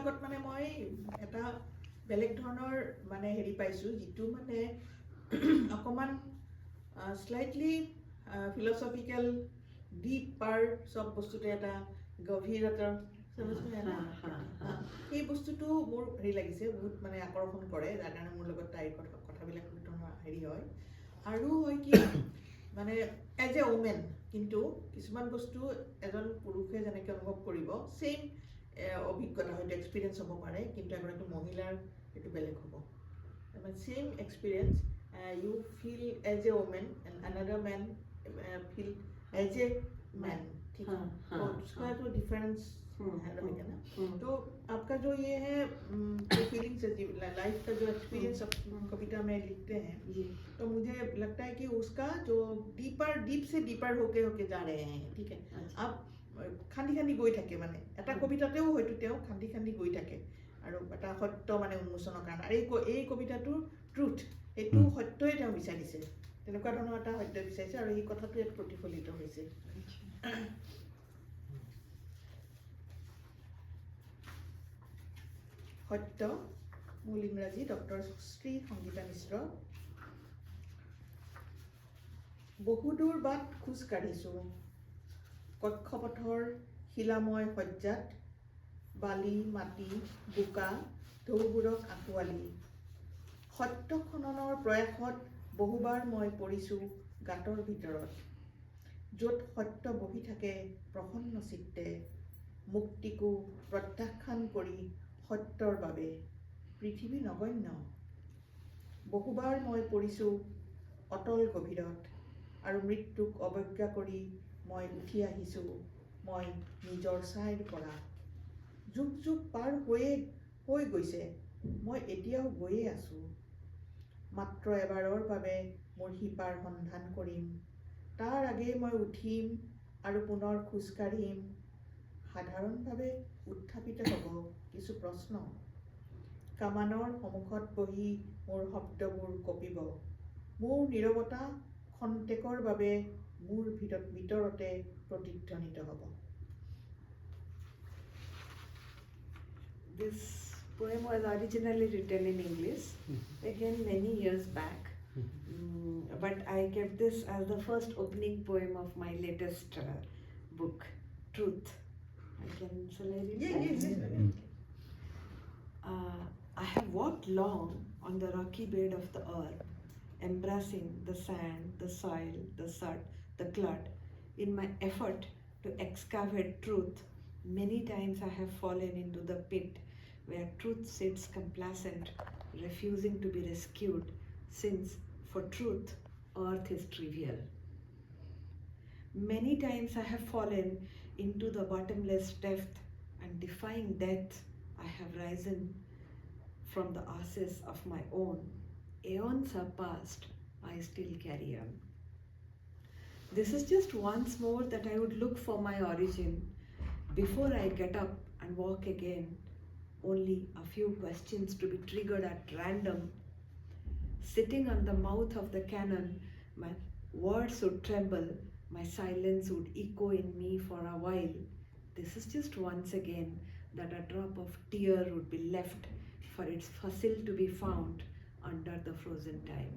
লগত মানে মই এটা বেলেগ ধৰণৰ মানে হেৰি পাইছোঁ, যিটো মানে অকণমান স্লাইটলি ফিলচফিকেল ডিপ পাৰ চব বস্তুতে এটা গভীৰতাৰ সেই বস্তুটো মোৰ হেৰি লাগিছে, বহুত মানে আকৰ্ষণ কৰে, যাৰ কাৰণে মোৰ লগত তাইৰ কথাবিলাক বহুত ধৰণৰ হেৰি হয়। আৰু হয় কি মানে এজ এ ওমেন কিন্তু কিছুমান বস্তু এজন পুৰুষে যেনেকৈ অনুভৱ কৰিব ছেইম অভিজ্ঞতা হয়তো এক্সপিৰিয়েঞ্চ হ'ব পাৰে, কিন্তু এগৰাকী মহিলাৰ এইটো বেলেগ হ'ব। মানে same experience you feel as a woman and another man feel as a man, ठीक है। तो उसका तो डिफरेंस रहेगा ना। तो आपका जो ये है जो फीलिंग्स है लाइफ का जो एक्सपीरियंस कविता में लिखते हैं, तो मुझे लगता है कि उसका जो डीप से डीपर होके जा रहे हैं, ठीक है। आप খান্দি খান্দি গৈ থাকে, মানে এটা কবিতাতেও হয়তো তেওঁ খান্দি খান্দি গৈ থাকে আৰু এটা সত্য মানে উন্মোচনৰ কাৰণে। আৰু এই কবিতাটোৰ ট্ৰুথ, এইটো সত্যই তেওঁ বিচাৰিছে, তেনেকুৱা ধৰণৰ এটা সত্য বিচাৰিছে, আৰু এই কথাটো ইয়াত প্ৰতিফলিত হৈছে। সত্য, মূল ইংৰাজী ডক্টৰ শ্ৰী সংগীতা মিশ্ৰ। বহুদূৰ বাট খোজ কাঢ়িছোঁ, কক্ষপথৰ শিলাময় সজ্জাত, বালি মাটি বোকা ঢৌবোৰক আঁকোৱালি। সত্য খননৰ প্ৰয়াসত বহুবাৰ মই পৰিছোঁ গাঁতৰ ভিতৰত, য'ত সত্য বহি থাকে প্ৰসন্ন চিত্তে, মুক্তিকো প্ৰত্যাখ্যান কৰি সত্যৰ বাবে পৃথিৱী নগণ্য। বহুবাৰ মই পৰিছোঁ অতল গভীৰত, আৰু মৃত্যুক অৱজ্ঞা কৰি মই উঠি আহিছোঁ মই নিজৰ ছাইৰ পৰা। যুগ যুগ পাৰ হৈ গৈছে, মই এতিয়াও গৈয়ে আছোঁ। মাত্ৰ এবাৰৰ বাবে মোৰ শিপাৰ সন্ধান কৰিম, তাৰ আগেয়ে মই উঠিম আৰু পুনৰ খোজ কাঢ়িম। সাধাৰণভাৱে উত্থাপিত হ'ব কিছু প্ৰশ্ন, কামানৰ সন্মুখত বহি মোৰ শব্দবোৰ কঁপিব, মোৰ নীৰৱতা খন্তেকৰ বাবে মোৰ ভিতৰতে প্ৰতিধ্বনিত হ'ব। This poem was originally written in English, again many years back, but I kept this as the first opening poem of my latest book, Truth. Shall I read? Yes. I have walked long on the rocky bed of the earth, embracing the sand, the soil, the sod, the clod. In my effort to excavate truth, many times I have fallen into the pit where truth sits complacent, refusing to be rescued, since for truth, earth is trivial. Many times I have fallen into the bottomless depth, and defying death, I have risen from the ashes of my own. Aeons have passed, I still carry on. This is just once more that I would look for my origin before I get up and walk again. Only a few questions to be triggered at random. Sitting on the mouth of the cannon, my words would tremble, my silence would echo in me for a while. This is just once again that a drop of tear would be left for its fossil to be found under the frozen time.